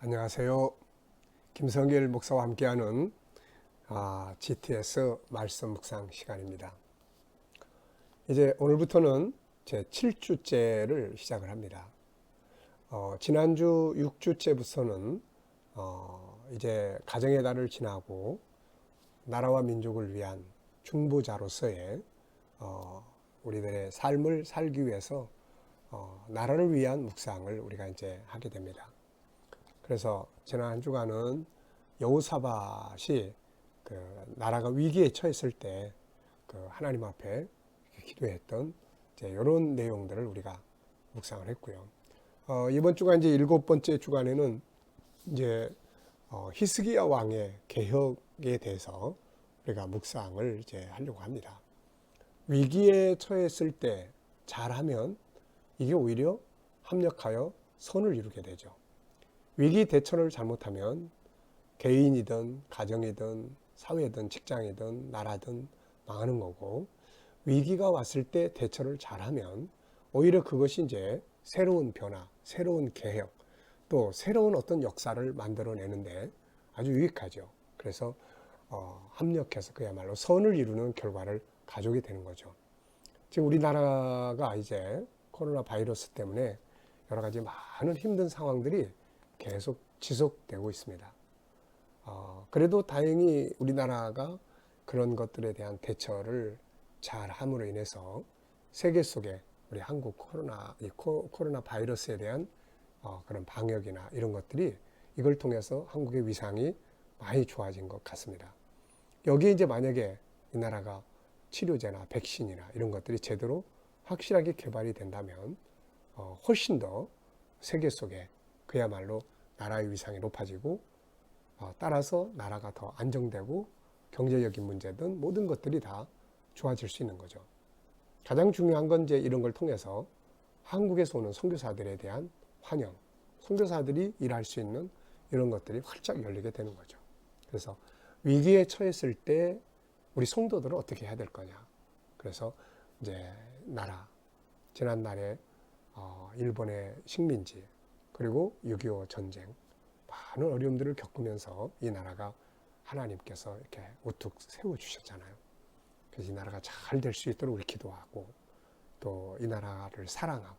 안녕하세요. 김성길 목사와 함께하는 GTS 말씀 묵상 시간입니다. 이제 오늘부터는 제 7주째를 시작을 합니다. 지난주 6주째부터는 이제 가정의 달을 지나고 나라와 민족을 위한 중보자로서의 우리들의 삶을 살기 위해서 나라를 위한 묵상을 우리가 이제 하게 됩니다. 그래서 지난 한 주간은 여호사밧이 그 나라가 위기에 처했을 때 그 하나님 앞에 기도했던 이제 이런 내용들을 우리가 묵상을 했고요. 이번 주간 이제 7번째 주간에는 이제 히스기야 왕의 개혁에 대해서 우리가 묵상을 이제 하려고 합니다. 위기에 처했을 때 잘하면 이게 오히려 합력하여 선을 이루게 되죠. 위기 대처를 잘못하면 개인이든 가정이든 사회든 직장이든 나라든 망하는 거고, 위기가 왔을 때 대처를 잘하면 오히려 그것이 이제 새로운 변화, 새로운 개혁, 또 새로운 어떤 역사를 만들어내는데 아주 유익하죠. 그래서 합력해서 그야말로 선을 이루는 결과를 가져오게 되는 거죠. 지금 우리나라가 이제 코로나 바이러스 때문에 여러 가지 많은 힘든 상황들이 계속 지속되고 있습니다. 그래도 다행히 우리나라가 그런 것들에 대한 대처를 잘 함으로 인해서 세계 속에 우리 한국 코로나 바이러스에 대한 그런 방역이나 이런 것들이 이걸 통해서 한국의 위상이 많이 좋아진 것 같습니다. 여기에 이제 만약에 이 나라가 치료제나 백신이나 이런 것들이 제대로 확실하게 개발이 된다면 훨씬 더 세계 속에 그야말로 나라의 위상이 높아지고 따라서 나라가 더 안정되고 경제적인 문제든 모든 것들이 다 좋아질 수 있는 거죠. 가장 중요한 건 이제 이런 걸 통해서 한국에서 오는 선교사들에 대한 환영, 선교사들이 일할 수 있는 이런 것들이 활짝 열리게 되는 거죠. 그래서 위기에 처했을 때 우리 성도들은 어떻게 해야 될 거냐. 그래서 이제 지난날에 일본의 식민지, 그리고 6.25 전쟁, 많은 어려움들을 겪으면서 이 나라가 하나님께서 이렇게 우뚝 세워주셨잖아요. 그래서 이 나라가 잘 될 수 있도록 우리 기도하고, 또 이 나라를 사랑하고,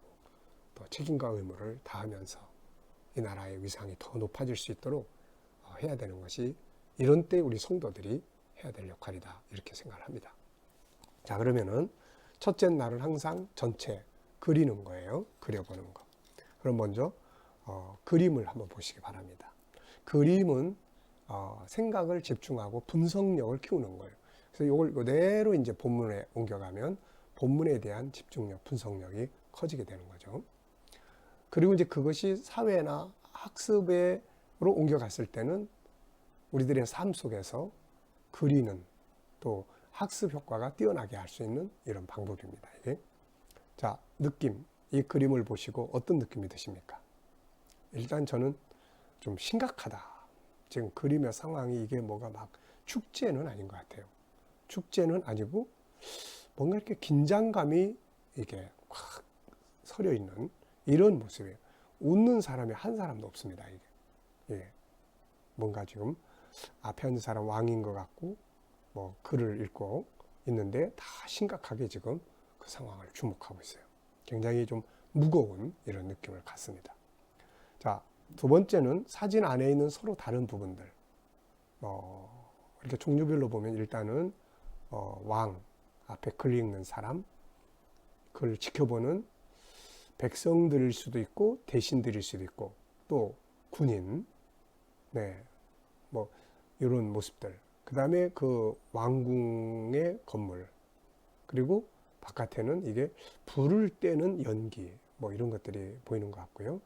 또 책임과 의무를 다하면서 이 나라의 위상이 더 높아질 수 있도록 해야 되는 것이, 이런 때 우리 성도들이 해야 될 역할이다, 이렇게 생각을 합니다. 자, 그러면은 첫째 날은 항상 전체 그리는 거예요. 그려보는 거. 그럼 먼저 그림을 한번 보시기 바랍니다. 그림은 생각을 집중하고 분석력을 키우는 거예요. 그래서 이걸 그대로 이제 본문에 옮겨가면 본문에 대한 집중력, 분석력이 커지게 되는 거죠. 그리고 이제 그것이 사회나 학습으로 옮겨갔을 때는 우리들의 삶 속에서 그리는, 또 학습 효과가 뛰어나게 할 수 있는 이런 방법입니다. 이게. 자, 느낌. 이 그림을 보시고 어떤 느낌이 드십니까? 일단 저는 좀 심각하다. 지금 그림의 상황이 이게 뭐가 막 축제는 아닌 것 같아요. 축제는 아니고 뭔가 이렇게 긴장감이 이게 확 서려 있는 이런 모습이에요. 웃는 사람이 한 사람도 없습니다. 이게. 예. 뭔가 지금 앞에 앉은 사람 왕인 것 같고, 뭐 글을 읽고 있는데 다 심각하게 지금 그 상황을 주목하고 있어요. 굉장히 좀 무거운 이런 느낌을 갖습니다. 자, 두 번째는 사진 안에 있는 서로 다른 부분들. 이렇게 종류별로 보면 일단은 왕, 앞에 글 읽는 사람, 그걸 지켜보는 백성들일 수도 있고 대신들일 수도 있고, 또 군인, 네, 뭐 이런 모습들. 그 다음에 그 왕궁의 건물, 그리고 바깥에는 이게 불을 떼는 연기, 뭐 이런 것들이 보이는 것 같고요.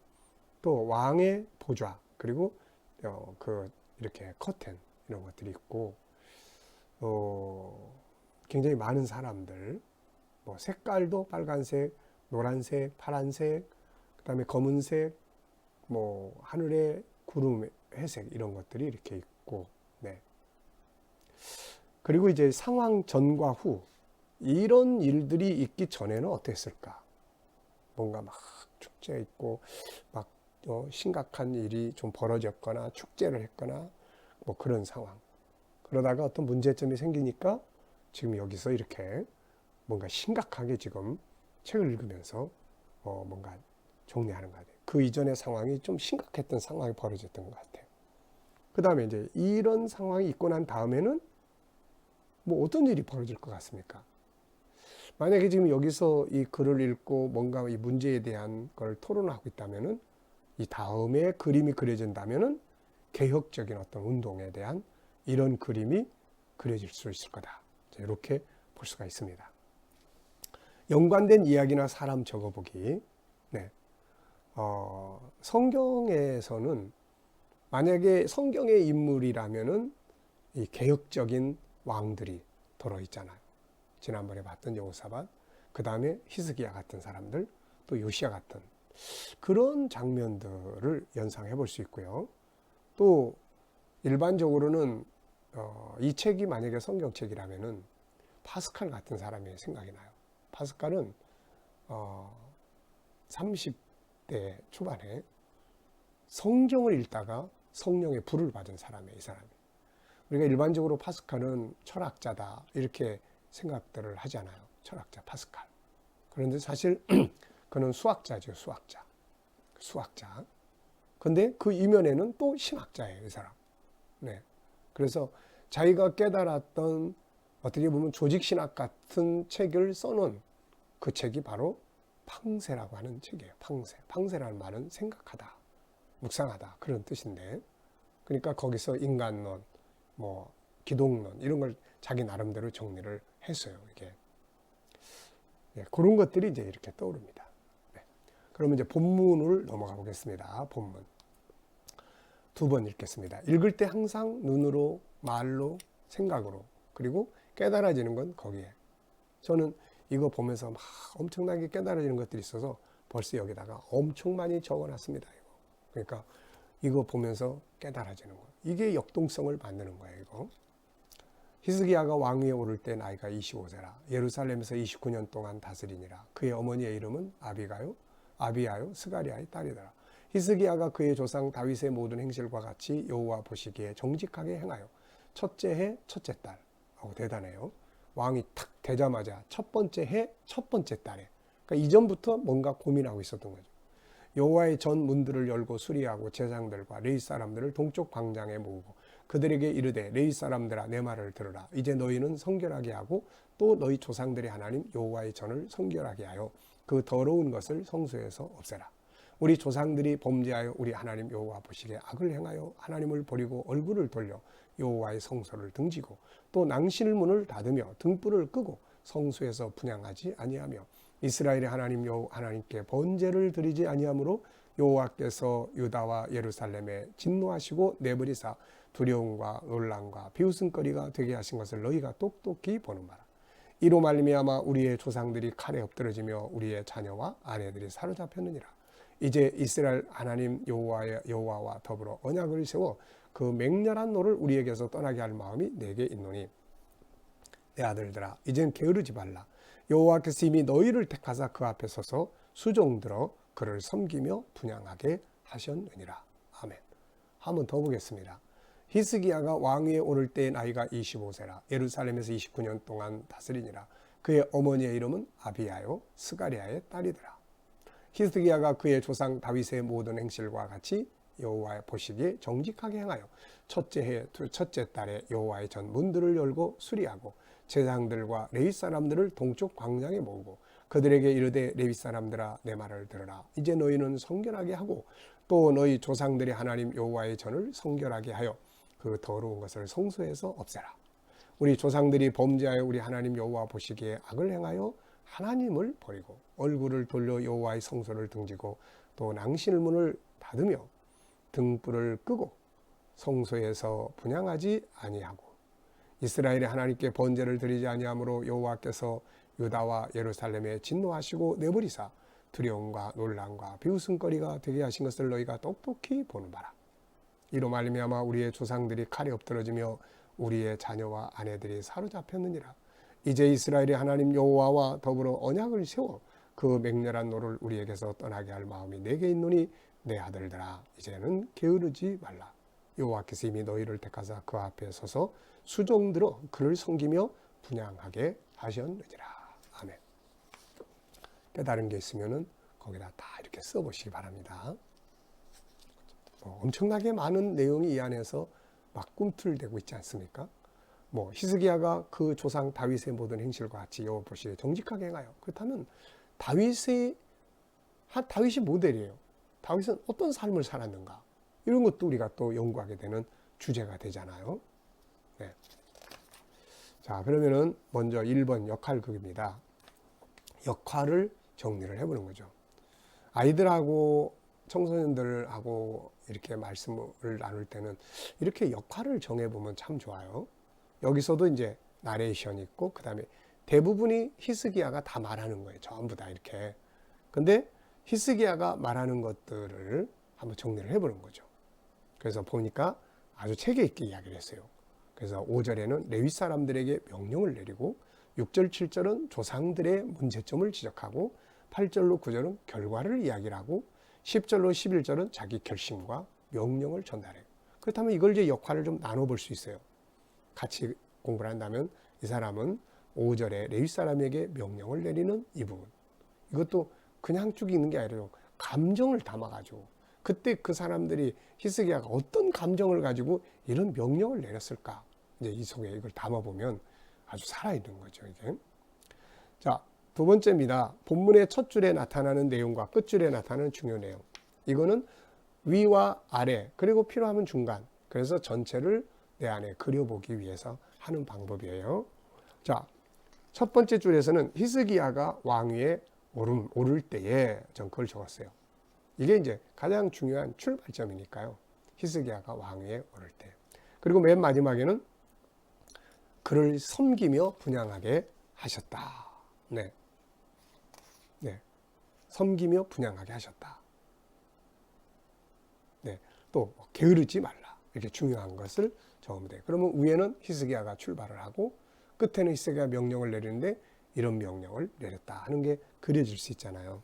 또 왕의 보좌, 그리고 이렇게 커튼 이런 것들이 있고, 굉장히 많은 사람들, 뭐 색깔도 빨간색, 노란색, 파란색, 그다음에 검은색, 뭐 하늘의 구름, 회색 이런 것들이 이렇게 있고, 네. 그리고 이제 상황 전과 후 이런 일들이 있기 전에는 어땠을까? 뭔가 막 축제 있고 막 심각한 일이 좀 벌어졌거나 축제를 했거나 뭐 그런 상황. 그러다가 어떤 문제점이 생기니까 지금 여기서 이렇게 뭔가 심각하게 지금 책을 읽으면서 뭔가 정리하는 것 같아요. 그 이전의 상황이 좀 심각했던 상황이 벌어졌던 것 같아요. 그 다음에 이제 이런 상황이 있고 난 다음에는 뭐 어떤 일이 벌어질 것 같습니까? 만약에 지금 여기서 이 글을 읽고 뭔가 이 문제에 대한 걸 토론하고 있다면은 이 다음에 그림이 그려진다면은 개혁적인 어떤 운동에 대한 이런 그림이 그려질 수 있을 거다. 이렇게 볼 수가 있습니다. 연관된 이야기나 사람 적어보기. 네. 성경에서는 만약에 성경의 인물이라면은 이 개혁적인 왕들이 들어있잖아요. 지난번에 봤던 여호사밧, 그 다음에 히스기야 같은 사람들, 또 요시야 같은 그런 장면들을 연상해 볼 수 있고요. 또 일반적으로는 이 책이 만약에 성경책이라면은 파스칼 같은 사람이 생각이 나요. 파스칼은 30대 초반에 성경을 읽다가 성령의 불을 받은 사람이에요. 이 사람이. 우리가 일반적으로 파스칼은 철학자다 이렇게 생각들을 하잖아요. 철학자 파스칼. 그런데 사실 그는 수학자죠. 수학자. 근데 그 이면에는 또 신학자예요. 이 사람. 네. 그래서 자기가 깨달았던 어떻게 보면 조직신학 같은 책을 써놓은 그 책이 바로 팡세라고 하는 책이에요. 팡세라는 말은 생각하다, 묵상하다 그런 뜻인데, 그러니까 거기서 인간론, 뭐 기독론 이런 걸 자기 나름대로 정리를 했어요. 이게 그런 것들이 이제 이렇게 떠오릅니다. 네. 그러면 이제 본문을 넘어가 보겠습니다. 본문 두 번 읽겠습니다. 읽을 때 항상 눈으로, 말로, 생각으로, 그리고 깨달아지는 건 거기에. 저는 이거 보면서 막 엄청나게 깨달아지는 것들이 있어서 벌써 여기다가 엄청 많이 적어놨습니다. 그러니까 이거 보면서 깨달아지는 거. 이게 역동성을 만드는 거예요. 이거. 히스기야가 왕위에 오를 때 나이가 25세라. 예루살렘에서 29년 동안 다스리니라. 그의 어머니의 이름은 아비야요, 스가리아의 딸이더라. 히스기야가 그의 조상 다윗의 모든 행실과 같이 여호와 보시기에 정직하게 행하여 첫째 해 첫째 달. 대단해요. 왕이 탁 되자마자 첫 번째 해 첫 번째 달에. 그러니까 이전부터 뭔가 고민하고 있었던 거죠. 여호와의 전 문들을 열고 수리하고 제사장들과 레위 사람들을 동쪽 광장에 모으고 그들에게 이르되 레위 사람들아 내 말을 들으라. 이제 너희는 성결하게 하고 또 너희 조상들의 하나님 여호와의 전을 성결하게 하여 그 더러운 것을 성소에서 없애라. 우리 조상들이 범죄하여 우리 하나님 여호와 보시기에 악을 행하여 하나님을 버리고 얼굴을 돌려 여호와의 성소를 등지고 또 낭실 문을 닫으며 등불을 끄고 성소에서 분향하지 아니하며 이스라엘의 하나님 하나님께 번제를 드리지 아니하므로 여호와께서 유다와 예루살렘에 진노하시고 내버리사 두려움과 놀람과 비웃음거리가 되게 하신 것을 너희가 똑똑히 보는 바라. 이로 말미암아 우리의 조상들이 칼에 엎드러지며 우리의 자녀와 아내들이 사로잡혔느니라. 이제 이스라엘 하나님 여호와와 더불어 언약을 세워 그 맹렬한 노를 우리에게서 떠나게 할 마음이 내게 있노니 내 아들들아 이젠 게으르지 말라. 여호와께서 이미 너희를 택하사 그 앞에 서서 수종들어 그를 섬기며 분향하게 하셨느니라. 아멘. 한번 더 보겠습니다. 히스기야가 왕위에 오를 때 나이가 25세라. 예루살렘에서 29년 동안 다스리니라. 그의 어머니의 이름은 아비야요 스가리아의 딸이더라. 히스기야가 그의 조상 다윗의 모든 행실과 같이 여호와 보시기에 정직하게 행하여 첫째 해 첫째 달에 여호와의 전 문들을 열고 수리하고 제사장들과 레위 사람들을 동쪽 광장에 모으고 그들에게 이르되 레위 사람들아 내 말을 들으라. 이제 너희는 성결하게 하고 또 너희 조상들의 하나님 여호와의 전을 성결하게 하여 그 더러운 것을 성소에서 없애라. 우리 조상들이 범죄하여 우리 하나님 여호와 보시기에 악을 행하여 하나님을 버리고 얼굴을 돌려 여호와의 성소를 등지고 또 낭실문을 닫으며 등불을 끄고 성소에서 분향하지 아니하고 이스라엘의 하나님께 번제를 드리지 아니하므로 여호와께서 유다와 예루살렘에 진노하시고 내버리사 두려움과 놀람과 비웃음거리가 되게 하신 것을 너희가 똑똑히 보는 바라. 이로 말미암아 우리의 조상들이 칼에 엎드러지며 우리의 자녀와 아내들이 사로잡혔느니라. 이제 이스라엘의 하나님 여호와와 더불어 언약을 세워 그 맹렬한 노를 우리에게서 떠나게 할 마음이 내게 있노니 내 아들들아 이제는 게으르지 말라. 여호와께서 이미 너희를 택하사 그 앞에 서서 수종들어 그를 섬기며 분향하게 하셨느니라. 아멘. 깨달은 게 있으면은 거기다 다 이렇게 써보시기 바랍니다. 엄청나게 많은 내용이 이 안에서 막 꿈틀대고 있지 않습니까? 히스기야가 그 조상 다윗의 모든 행실과 같이 여호와 보시기에 정직하게 행하여. 그렇다면 다윗이 모델이에요. 다윗은 어떤 삶을 살았는가? 이런 것도 우리가 또 연구하게 되는 주제가 되잖아요. 네. 자, 그러면은 먼저 1번 역할극입니다. 역할을 정리를 해보는 거죠. 아이들하고 청소년들하고 이렇게 말씀을 나눌 때는 이렇게 역할을 정해보면 참 좋아요. 여기서도 이제 나레이션이 있고, 그 다음에 대부분이 히스기야가 다 말하는 거예요. 전부 다 이렇게. 근데 히스기야가 말하는 것들을 한번 정리를 해보는 거죠. 그래서 보니까 아주 체계 있게 이야기를 했어요. 그래서 5절에는 레위 사람들에게 명령을 내리고 6절, 7절은 조상들의 문제점을 지적하고 8절로 9절은 결과를 이야기를 하고 10절로 11절은 자기 결심과 명령을 전달해요. 그렇다면 이걸 이제 역할을 좀 나눠볼 수 있어요. 같이 공부를 한다면 이 사람은 5절에 레위 사람에게 명령을 내리는 이 부분. 이것도 그냥 쭉 있는 게 아니라 감정을 담아가지고 그때 그 사람들이 히스기야가 어떤 감정을 가지고 이런 명령을 내렸을까? 이제 이 속에 이걸 담아보면 아주 살아있는 거죠, 이게. 자, 두 번째입니다. 본문의 첫 줄에 나타나는 내용과 끝 줄에 나타나는 중요 내용. 이거는 위와 아래, 그리고 필요하면 중간. 그래서 전체를 내 안에 그려보기 위해서 하는 방법이에요. 자, 첫 번째 줄에서는 히스기야가 왕위에 오를 때에 전 그걸 적었어요. 이게 이제 가장 중요한 출발점이니까요. 히스기야가 왕위에 오를 때. 그리고 맨 마지막에는 그를 섬기며 분향하게 하셨다. 네. 네. 섬기며 분향하게 하셨다. 네. 또 게으르지 말라. 이렇게 중요한 것을 적으면 돼요. 그러면 위에는 히스기야가 출발을 하고 끝에는 히스기야가 명령을 내리는데 이런 명령을 내렸다 하는 게 그려질 수 있잖아요.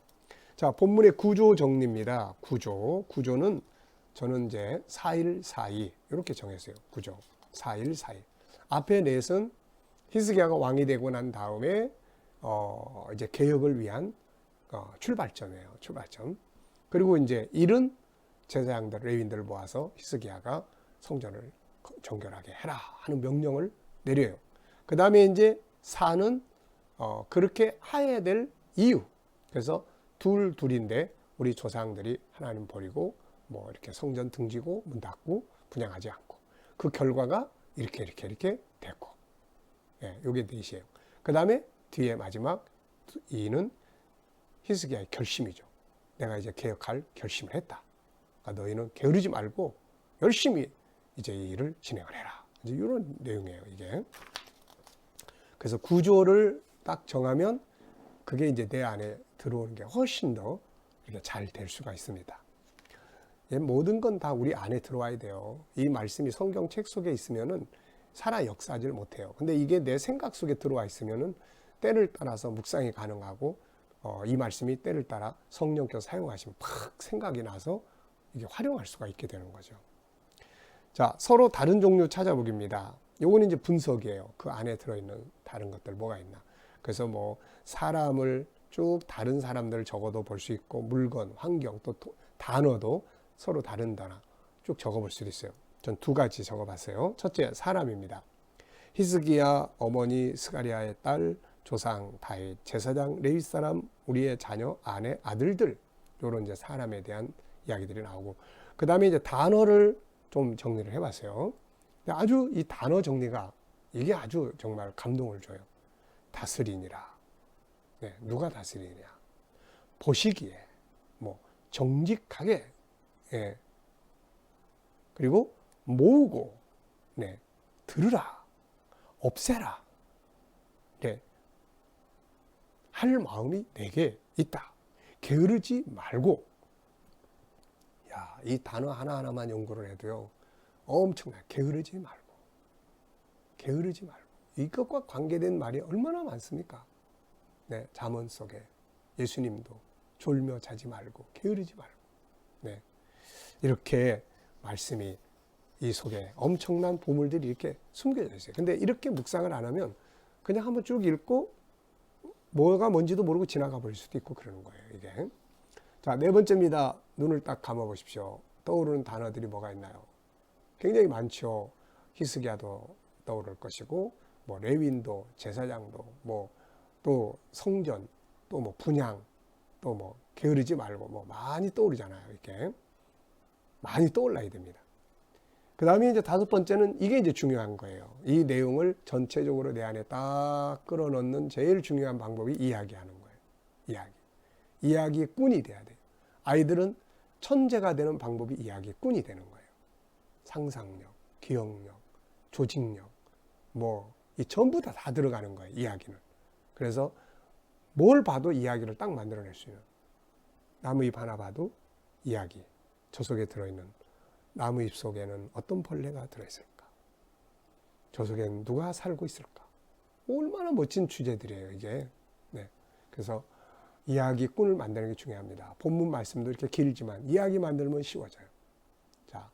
자, 본문의 구조 정리입니다. 구조는 저는 이제 4.1.4.2 이렇게 정했어요. 구조 4.1.4.2. 앞에 넷은 히스기야가 왕이 되고 난 다음에 이제 개혁을 위한 출발점이에요. 출발점. 그리고 이제 1은 제사장들, 레위인들을 모아서 히스기야가 성전을 정결하게 해라 하는 명령을 내려요. 그 다음에 이제 4는 그렇게 해야 될 이유. 그래서 둘인데 우리 조상들이 하나님 버리고 이렇게 성전 등지고 문 닫고 분향하지 않고 그 결과가 이렇게 됐고, 예, 요게 넷이에요. 그 다음에 뒤에 마지막 2는 히스기야의 결심이죠. 내가 이제 개혁할 결심을 했다. 그러니까 너희는 게으르지 말고 열심히 이제 이 일을 진행을 해라. 이제 이런 내용이에요, 이게. 그래서 구조를 딱 정하면 그게 이제 내 안에 들어오는 게 훨씬 더 이렇게 잘 될 수가 있습니다. 모든 건 다 우리 안에 들어와야 돼요. 이 말씀이 성경책 속에 있으면은 살아 역사하지를 못해요. 근데 이게 내 생각 속에 들어와 있으면은 때를 따라서 묵상이 가능하고 이 말씀이 때를 따라 성령께서 사용하시면 팍 생각이 나서 이게 활용할 수가 있게 되는 거죠. 자, 서로 다른 종류 찾아보기입니다. 요거는 이제 분석이에요. 그 안에 들어있는 다른 것들 뭐가 있나. 그래서 사람을 쭉 다른 사람들 적어도 볼 수 있고 물건, 환경, 또 단어도 서로 다른 단어 쭉 적어볼 수도 있어요. 전 두 가지 적어봤어요. 첫째, 사람입니다. 히스기야 어머니 스가리아의 딸, 조상 다윗, 제사장 레위 사람, 우리의 자녀, 아내, 아들들, 요런 이제 사람에 대한 이야기들이 나오고, 그 다음에 이제 단어를 좀 정리를 해봤어요. 아주 이 단어 정리가 이게 아주 정말 감동을 줘요. 다스리니라. 네, 누가 다스리냐? 보시기에, 정직하게, 예. 그리고 모으고, 네, 들으라, 없애라, 네, 할 마음이 내게 있다. 게으르지 말고, 야, 이 단어 하나하나만 연구를 해도요, 엄청나요. 게으르지 말고, 이것과 관계된 말이 얼마나 많습니까? 네, 잠언 속에 예수님도 졸며 자지 말고 게으르지 말고. 네. 이렇게 말씀이 이 속에 엄청난 보물들이 이렇게 숨겨져 있어요. 근데 이렇게 묵상을 안 하면 그냥 한번 쭉 읽고 뭐가 뭔지도 모르고 지나가 버릴 수도 있고 그러는 거예요, 이게. 자, 네 번째입니다. 눈을 딱 감아 보십시오. 떠오르는 단어들이 뭐가 있나요? 굉장히 많죠. 히스기야도 떠오를 것이고, 뭐 레윈도, 제사장도, 뭐 또 성전, 또 뭐 분향, 또 뭐 게으르지 말고 뭐 많이 떠오르잖아요. 이렇게 많이 떠올라야 됩니다. 그 다음에 이제 다섯 번째는 이게 이제 중요한 거예요. 이 내용을 전체적으로 내 안에 딱 끌어넣는 제일 중요한 방법이 이야기하는 거예요. 이야기. 이야기꾼이 돼야 돼요. 아이들은 천재가 되는 방법이 이야기꾼이 되는 거예요. 상상력, 기억력, 조직력, 뭐 이 전부 다 들어가는 거예요. 이야기는. 그래서 뭘 봐도 이야기를 딱 만들어낼 수 있는, 나무잎 하나 봐도 이야기, 저 속에 들어있는 나무잎 속에는 어떤 벌레가 들어있을까? 저 속에는 누가 살고 있을까? 얼마나 멋진 주제들이에요, 이게. 네. 그래서 이야기꾼을 만드는 게 중요합니다. 본문 말씀도 이렇게 길지만 이야기 만들면 쉬워져요. 자,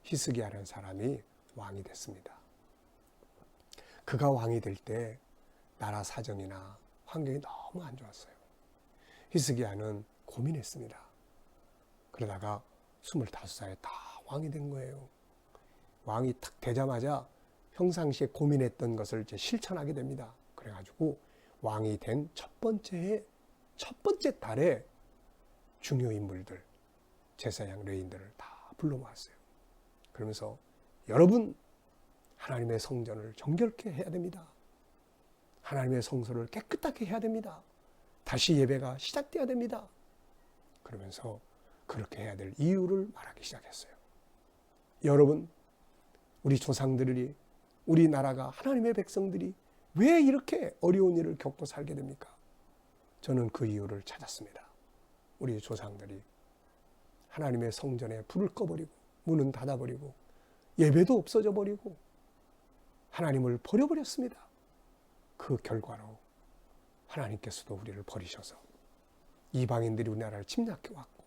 히스기야라는 사람이 왕이 됐습니다. 그가 왕이 될 때 나라 사정이나 환경이 너무 안 좋았어요. 히스기야는 고민했습니다. 그러다가 25살에 다 왕이 된 거예요. 왕이 탁 되자마자 평상시에 고민했던 것을 이제 실천하게 됩니다. 그래가지고 왕이 된 첫 번째 달에 중요 인물들, 제사장 레위인들을 다 불러 모았어요. 그러면서 여러분, 하나님의 성전을 정결케 해야 됩니다. 하나님의 성소를 깨끗하게 해야 됩니다. 다시 예배가 시작돼야 됩니다. 그러면서 그렇게 해야 될 이유를 말하기 시작했어요. 여러분, 우리 조상들이, 우리나라가, 하나님의 백성들이 왜 이렇게 어려운 일을 겪고 살게 됩니까? 저는 그 이유를 찾았습니다. 우리 조상들이 하나님의 성전에 불을 꺼버리고 문은 닫아버리고 예배도 없어져 버리고 하나님을 버려버렸습니다. 그 결과로 하나님께서도 우리를 버리셔서 이방인들이 우리나라를 침략해왔고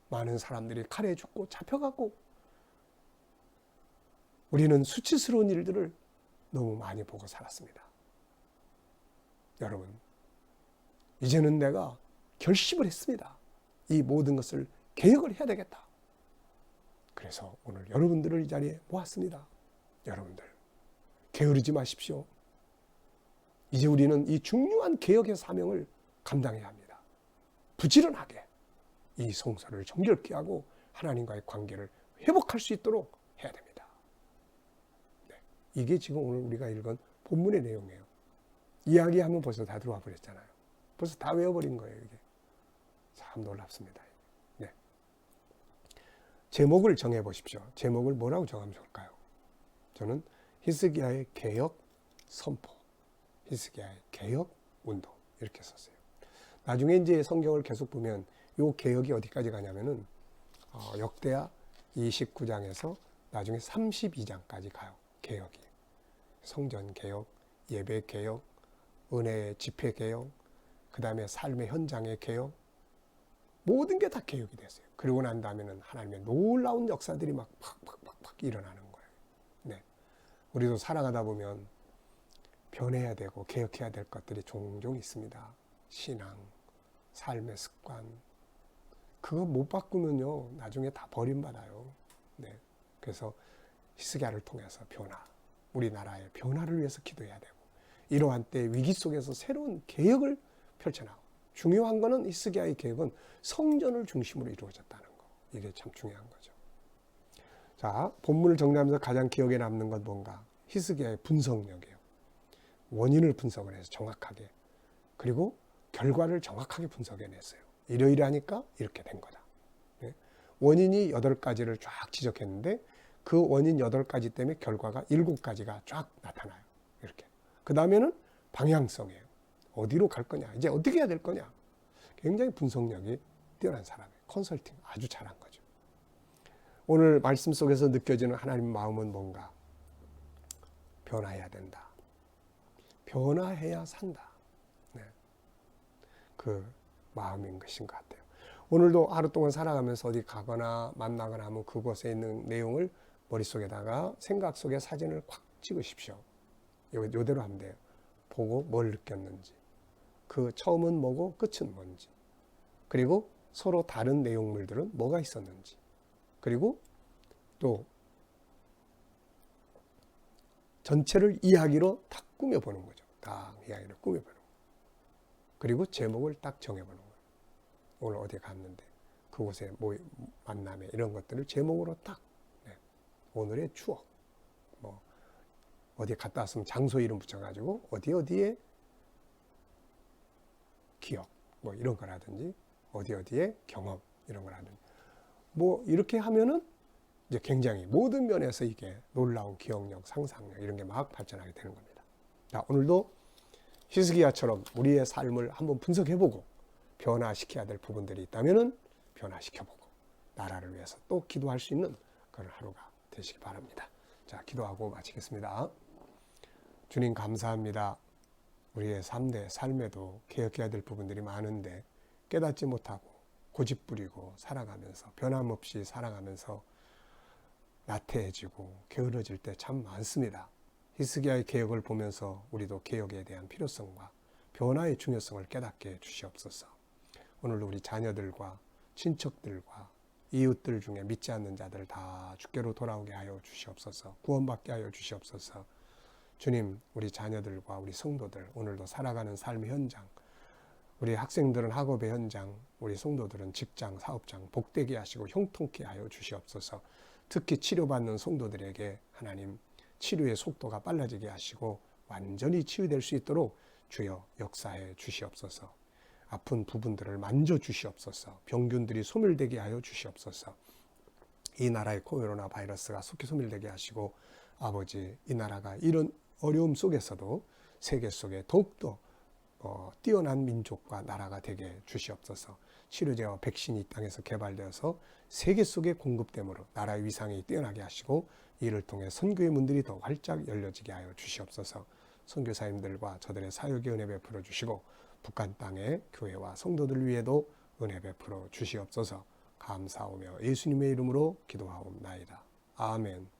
많은 사람들이 칼에 죽고 잡혀가고 우리는 수치스러운 일들을 너무 많이 보고 살았습니다. 여러분, 이제는 내가 결심을 했습니다. 이 모든 것을 개혁을 해야 되겠다. 그래서 오늘 여러분들을 이 자리에 모았습니다. 여러분들, 게으르지 마십시오. 이제 우리는 이 중요한 개혁의 사명을 감당해야 합니다. 부지런하게 이 성소를 정결케 하고 하나님과의 관계를 회복할 수 있도록 해야 됩니다. 네, 이게 지금 오늘 우리가 읽은 본문의 내용이에요. 이야기하면 벌써 다 들어와 버렸잖아요. 벌써 다 외워버린 거예요. 이게 참 놀랍습니다. 네. 제목을 정해보십시오. 제목을 뭐라고 정하면 좋을까요? 저는 히스기야의 개혁 선포, 히스기야의 개혁 운동 이렇게 썼어요. 나중에 이제 성경을 계속 보면 이 개혁이 어디까지 가냐면은 역대하 29장에서 나중에 32장까지 가요. 개혁이. 성전 개혁, 예배 개혁, 은혜의 집회 개혁, 그 다음에 삶의 현장의 개혁, 모든 게 다 개혁이 됐어요. 그리고 난 다음에는 하나님의 놀라운 역사들이 막 팍팍팍팍 일어나는 거예요. 네. 우리도 살아가다 보면 변해야 되고 개혁해야 될 것들이 종종 있습니다. 신앙, 삶의 습관. 그거 못 바꾸면요, 나중에 다 버림받아요. 네. 그래서 히스기야를 통해서 변화, 우리나라의 변화를 위해서 기도해야 되고, 이러한 때 위기 속에서 새로운 개혁을 펼쳐나가고, 중요한 거는 히스기야의 개혁은 성전을 중심으로 이루어졌다는 거. 이게 참 중요한 거죠. 자, 본문을 정리하면서 가장 기억에 남는 건 뭔가? 히스기야의 분석력이에요. 원인을 분석을 해서 정확하게, 그리고 결과를 정확하게 분석해냈어요. 이러이러하니까 이렇게 된 거다. 네? 원인이 8가지를 쫙 지적했는데 그 원인 8가지 때문에 결과가 7가지가 쫙 나타나요. 이렇게. 그 다음에는 방향성이에요. 어디로 갈 거냐, 이제 어떻게 해야 될 거냐. 굉장히 분석력이 뛰어난 사람이에요. 컨설팅 아주 잘한 거죠. 오늘 말씀 속에서 느껴지는 하나님의 마음은 뭔가? 변화해야 된다. 변화해야 산다. 네. 그 마음인 것인 것 같아요. 오늘도 하루 동안 살아가면서 어디 가거나 만나거나 하면 그곳에 있는 내용을 머릿속에다가 생각 속에 사진을 콱 찍으십시오. 요대로 하면 돼요. 보고 뭘 느꼈는지, 그 처음은 뭐고 끝은 뭔지, 그리고 서로 다른 내용물들은 뭐가 있었는지, 그리고 또 전체를 이야기로 딱 꾸며보는 거죠. 딱 이야기를 꾸며보는 거예요. 그리고 제목을 딱 정해보는 거예요. 오늘 어디 갔는데 그곳에 만남에 이런 것들을 제목으로 딱, 네. 오늘의 추억, 뭐 어디 갔다 왔으면 장소 이름 붙여가지고 어디에 기억, 뭐 이런 거라든지 어디에 경험 이런 거라든지 뭐 이렇게 하면은 이제 굉장히 모든 면에서 이게 놀라운 기억력, 상상력 이런 게 막 발전하게 되는 겁니다. 자, 오늘도 히스기야처럼 우리의 삶을 한번 분석해보고 변화시켜야 될 부분들이 있다면은 변화시켜보고 나라를 위해서 또 기도할 수 있는 그런 하루가 되시기 바랍니다. 자, 기도하고 마치겠습니다. 주님 감사합니다. 우리의 삶에도 개혁해야 될 부분들이 많은데 깨닫지 못하고 고집부리고 살아가면서 변함없이 살아가면서 나태해지고 게으러질 때 참 많습니다. 히스기야의 개혁을 보면서 우리도 개혁에 대한 필요성과 변화의 중요성을 깨닫게 주시옵소서. 오늘도 우리 자녀들과 친척들과 이웃들 중에 믿지 않는 자들 다 주께로 돌아오게 하여 주시옵소서. 구원받게 하여 주시옵소서. 주님, 우리 자녀들과 우리 성도들 오늘도 살아가는 삶의 현장, 우리 학생들은 학업의 현장, 우리 성도들은 직장, 사업장 복되게 하시고 형통케 하여 주시옵소서. 특히 치료받는 성도들에게 하나님 치료의 속도가 빨라지게 하시고 완전히 치유될 수 있도록 주여 역사해 주시옵소서. 아픈 부분들을 만져 주시옵소서. 병균들이 소멸되게 하여 주시옵소서. 이 나라의 코로나 바이러스가 속히 소멸되게 하시고 아버지, 이 나라가 이런 어려움 속에서도 세계 속에 더욱더 뛰어난 민족과 나라가 되게 주시옵소서. 치료제와 백신이 이 땅에서 개발되어서 세계 속에 공급됨으로 나라의 위상이 뛰어나게 하시고 이를 통해 선교의 문들이 더 활짝 열려지게 하여 주시옵소서. 선교사님들과 저들의 사역에 은혜 베풀어 주시고 북한 땅의 교회와 성도들 위에도 은혜 베풀어 주시옵소서. 감사하며 예수님의 이름으로 기도하옵나이다. 아멘.